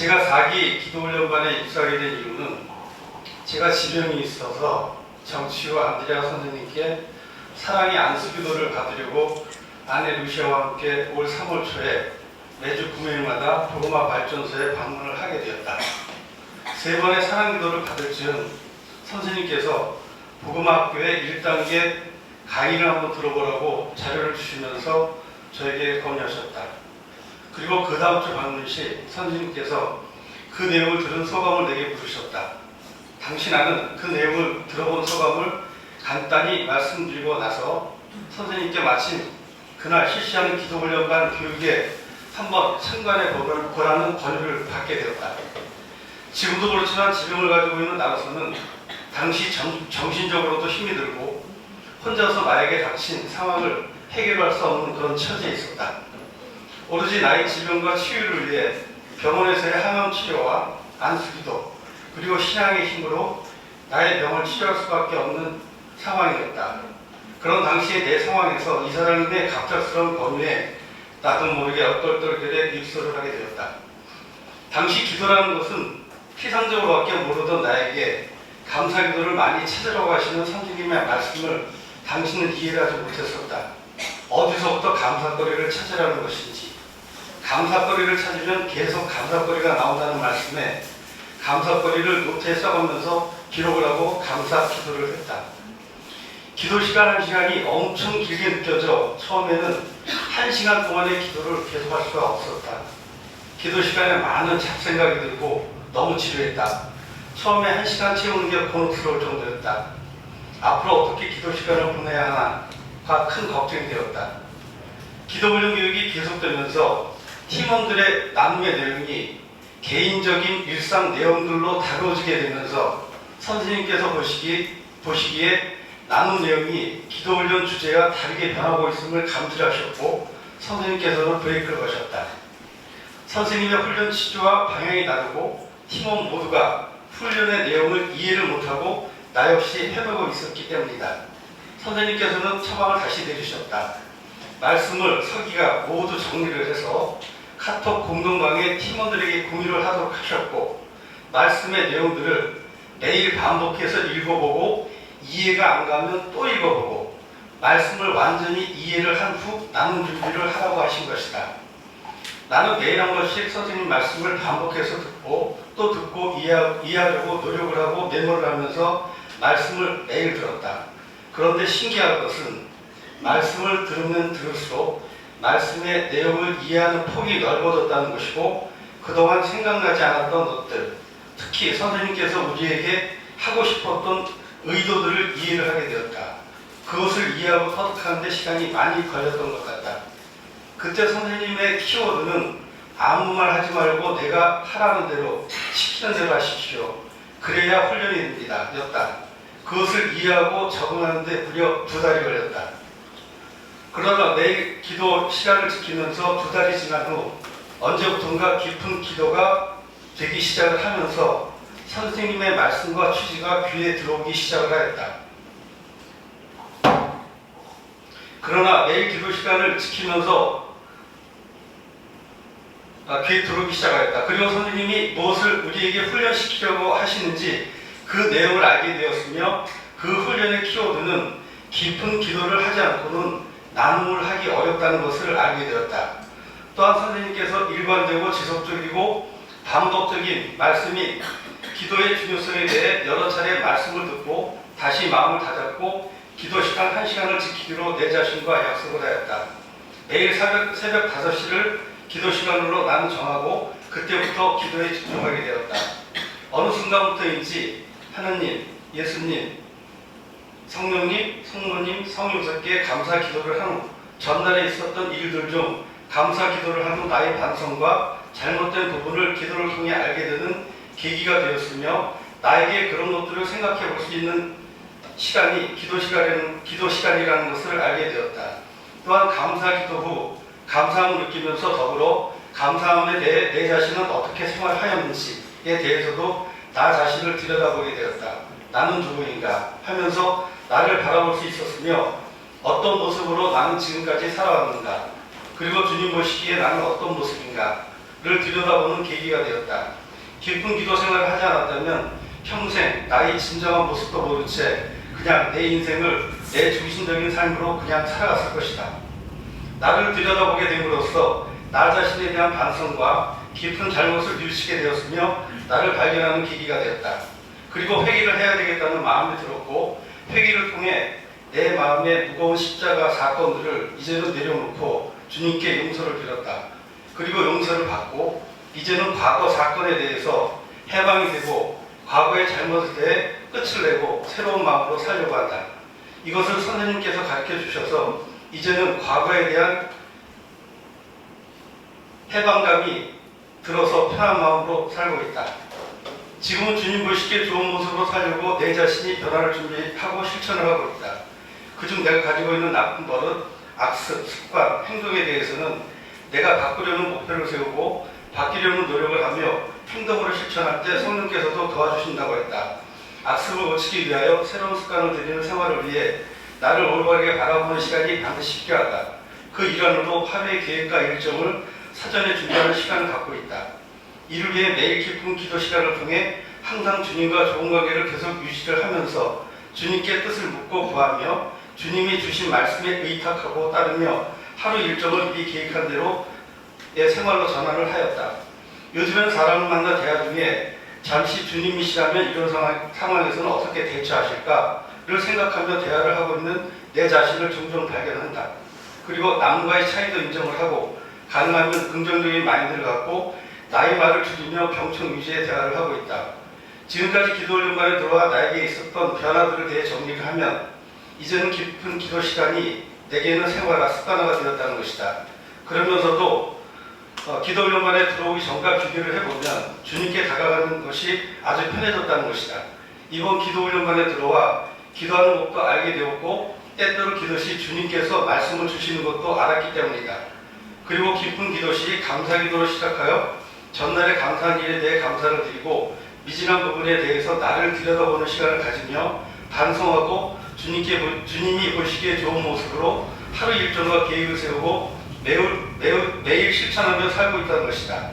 제가 4기 기도훈련반에 입사하게 된 이유는 제가 지병이 있어서 정치후 안드레아 선생님께 사랑의 안수기도를 받으려고 아내 루시아와 함께 올 3월 초에 매주 금요일마다 복음화 발전소에 방문을 하게 되었다. 3번의 사랑기도를 받을 즈음 선생님께서 복음학교의 1단계 강의를 한번 들어보라고 자료를 주시면서 저에게 건의하셨다. 그리고 그 다음 주 방문 시 선생님께서 그 내용을 들은 소감을 내게 물으셨다. 당시 나는 그 내용을 들어본 소감을 간단히 말씀드리고 나서 선생님께 마침 그날 실시하는 기도훈련반 교육에 한번 참관해 보라는 권유를 받게 되었다. 지금도 그렇지만 지병을 가지고 있는 나로서는 당시 정신적으로도 힘이 들고 혼자서 나에게 닥친 상황을 해결할 수 없는 그런 처지에 있었다. 오로지 나의 질병과 치유를 위해 병원에서의 항암 치료와 안수기도 그리고 신앙의 힘으로 나의 병을 치료할 수밖에 없는 상황이었다. 그런 당시의 내 상황에서 이사장님의 갑작스러운 권유에 나도 모르게 얼떨떨결에 입소를 하게 되었다. 당시 기도라는 것은 피상적으로밖에 모르던 나에게 감사기도를 많이 찾으라고 하시는 선생님의 말씀을 당신은 이해를 하지 못했었다. 어디서부터 감사거리를 찾으라는 것인지, 감사거리를 찾으면 계속 감사거리가 나온다는 말씀에 감사거리를 노트에 써가면서 기록을 하고 감사 기도를 했다. 기도 시간 1시간이 엄청 길게 느껴져 처음에는 1시간 동안의 기도를 계속할 수가 없었다. 기도 시간에 많은 잡생각이 들고 너무 지루했다. 처음에 1시간 채우는 게 곤혹스러울 정도였다. 앞으로 어떻게 기도 시간을 보내야 하나가 큰 걱정이 되었다. 기도훈련 교육이 계속되면서 팀원들의 나눔의 내용이 개인적인 일상 내용들로 다뤄지게 되면서 선생님께서 보시기에 나눔 내용이 기도훈련 주제와 다르게 변하고 있음을 감지하셨고 선생님께서는 브레이크를 거셨다. 선생님의 훈련 취지와 방향이 다르고 팀원 모두가 훈련의 내용을 이해를 못하고 나 역시 헤매고 있었기 때문이다. 선생님께서는 처방을 다시 내주셨다. 말씀을 서기가 모두 정리를 해서 카톡 공동방에 팀원들에게 공유를 하도록 하셨고 말씀의 내용들을 매일 반복해서 읽어보고 이해가 안 가면 또 읽어보고 말씀을 완전히 이해를 한 후 나눈 준비를 하라고 하신 것이다. 나는 매일 한 번씩 선생님 말씀을 반복해서 듣고 또 듣고 이해하려고 노력을 하고 메모를 하면서 말씀을 매일 들었다. 그런데 신기한 것은 말씀을 들으면 들을수록 말씀의 내용을 이해하는 폭이 넓어졌다는 것이고 그동안 생각나지 않았던 것들, 특히 선생님께서 우리에게 하고 싶었던 의도들을 이해를 하게 되었다. 그것을 이해하고 터득하는 데 시간이 많이 걸렸던 것 같다. 그때 선생님의 키워드는 아무 말 하지 말고 내가 하라는 대로 시키는 대로 하십시오. 그래야 훈련이 됩니다. 였다. 그것을 이해하고 적응하는 데 무려 2달이 걸렸다. 그러나 매일 기도 시간을 지키면서 2달이 지난 후 언제부턴가 깊은 기도가 되기 시작을 하면서 선생님의 말씀과 취지가 귀에 들어오기 시작을 하였다. 그러나 매일 기도 시간을 지키면서 귀에 들어오기 시작하였다. 그리고 선생님이 무엇을 우리에게 훈련시키려고 하시는지 그 내용을 알게 되었으며 그 훈련의 키워드는 깊은 기도를 하지 않고는 나눔을 하기 어렵다는 것을 알게 되었다. 또한 선생님께서 일관되고 지속적이고 반복적인 말씀이 기도의 중요성에 대해 여러 차례 말씀을 듣고 다시 마음을 다잡고 기도 시간 1시간을 지키기로 내 자신과 약속을 하였다. 매일 새벽 5시를 기도 시간으로 나는 정하고 그때부터 기도에 집중하게 되었다. 어느 순간부터인지 하느님, 예수님, 성령님, 성모님, 성육석께 감사 기도를 한 후 전날에 있었던 일들 중 감사 기도를 한 후 나의 반성과 잘못된 부분을 기도를 통해 알게 되는 계기가 되었으며 나에게 그런 것들을 생각해 볼 수 있는 시간이 기도 시간이라는 것을 알게 되었다. 또한 감사 기도 후 감사함을 느끼면서 더불어 감사함에 대해 내 자신은 어떻게 생활하였는지에 대해서도 나 자신을 들여다보게 되었다. 나는 누구인가 하면서 나를 바라볼 수 있었으며 어떤 모습으로 나는 지금까지 살아왔는가 그리고 주님 보시기에 나는 어떤 모습인가 들여다보는 계기가 되었다. 깊은 기도 생활을 하지 않았다면 평생 나의 진정한 모습도 모른 채 그냥 내 인생을 내 중심적인 삶으로 그냥 살아갔을 것이다. 나를 들여다보게 됨으로써 나 자신에 대한 반성과 깊은 잘못을 뉘우치게 되었으며 나를 발견하는 계기가 되었다. 그리고 회개를 해야 되겠다는 마음이 들었고 회개를 통해 내 마음의 무거운 십자가 사건들을 이제는 내려놓고 주님께 용서를 빌었다. 그리고 용서를 받고 이제는 과거 사건에 대해서 해방이 되고 과거의 잘못에 대해 끝을 내고 새로운 마음으로 살려고 한다. 이것을 선생님께서 가르쳐 주셔서 이제는 과거에 대한 해방감이 들어서 편한 마음으로 살고 있다. 지금은 주님 보시기에 좋은 모습으로 살려고 내 자신이 변화를 준비하고 실천을 하고 있다. 그중 내가 가지고 있는 나쁜 버릇, 악습, 습관, 행동에 대해서는 내가 바꾸려는 목표를 세우고 바뀌려는 노력을 하며 행동으로 실천할 때 성령께서도 도와주신다고 했다. 악습을 고치기 위하여 새로운 습관을 들이는 생활을 위해 나를 올바르게 바라보는 시간이 반드시 필요하다. 그 일환으로 하루의 계획과 일정을 사전에 준비하는 시간을 갖고 있다. 이를 위해 매일 깊은 기도 시간을 통해 항상 주님과 좋은 관계를 계속 유지를 하면서 주님께 뜻을 묻고 구하며 주님이 주신 말씀에 의탁하고 따르며 하루 일정을 미리 계획한 대로 내 생활로 전환을 하였다. 요즘엔 사람을 만나 대화 중에 잠시 주님이시라면 이런 상황에서는 어떻게 대처하실까를 생각하며 대화를 하고 있는 내 자신을 종종 발견한다. 그리고 남과의 차이도 인정을 하고 가능하면 긍정적인 마인드를 갖고 나의 말을 줄이며 병청 유지의 대화를 하고 있다. 지금까지 기도 훈련반에 들어와 나에게 있었던 변화들에 대해 정리를 하면 이제는 깊은 기도 시간이 내게는 생활화, 습관화가 되었다는 것이다. 그러면서도 기도 훈련반에 들어오기 전과 비교를 해보면 주님께 다가가는 것이 아주 편해졌다는 것이다. 이번 기도 훈련반에 들어와 기도하는 것도 알게 되었고 때때로 기도 시 주님께서 말씀을 주시는 것도 알았기 때문이다. 그리고 깊은 기도 시 감사 기도로 시작하여 전날에 감사한 일에 대해 감사를 드리고 미진한 부분에 대해서 나를 들여다보는 시간을 가지며 반성하고 주님이 보시기에 좋은 모습으로 하루 일정과 계획을 세우고 매일 실천하며 살고 있다는 것이다.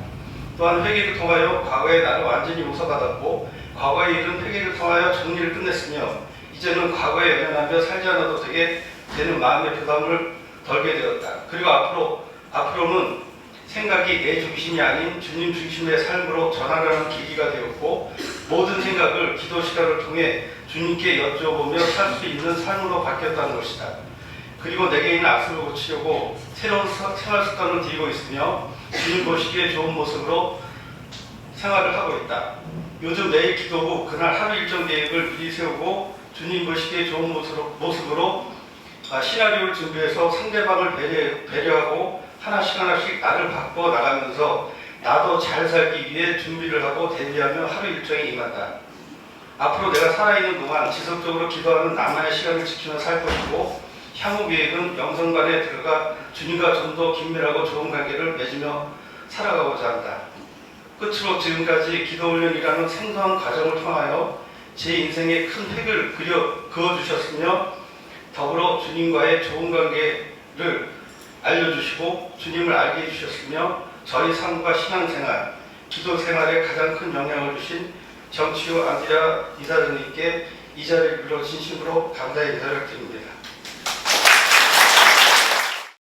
또한 회개를 통하여 과거의 나를 완전히 용서받았고 과거의 일은 회개를 통하여 정리를 끝냈으며 이제는 과거에 연연하며 살지 않아도 되는 마음의 부담을 덜게 되었다. 그리고 앞으로는 생각이 내 중심이 아닌 주님 중심의 삶으로 전환하는 계기가 되었고 모든 생각을 기도 시간을 통해 주님께 여쭤보며 살 수 있는 삶으로 바뀌었다는 것이다. 그리고 내게 있는 악습을 고치려고 새로운 생활 습관을 들이고 있으며 주님 보시기에 좋은 모습으로 생활을 하고 있다. 요즘 매일 기도 후 그날 하루 일정 계획을 미리 세우고 주님 보시기에 좋은 모습으로 시나리오를 준비해서 상대방을 배려하고 하나씩 나를 바꿔 나가면서 나도 잘 살기 위해 준비를 하고 대비하며 하루 일정에 임한다. 앞으로 내가 살아있는 동안 지속적으로 기도하는 나만의 시간을 지키며 살 것이고 향후 계획은 영성관에 들어가 주님과 좀 더 긴밀하고 좋은 관계를 맺으며 살아가고자 한다. 끝으로 지금까지 기도훈련이라는 생소한 과정을 통하여 제 인생에 큰 획을 그어주셨으며 더불어 주님과의 좋은 관계를 알려주시고 주님을 알게 해주셨으며 저희 삶과 신앙생활, 기도생활에 가장 큰 영향을 주신 정치우 안드레아 이사장님께 이 자리를 빌어 진심으로 감사의 인사를 드립니다.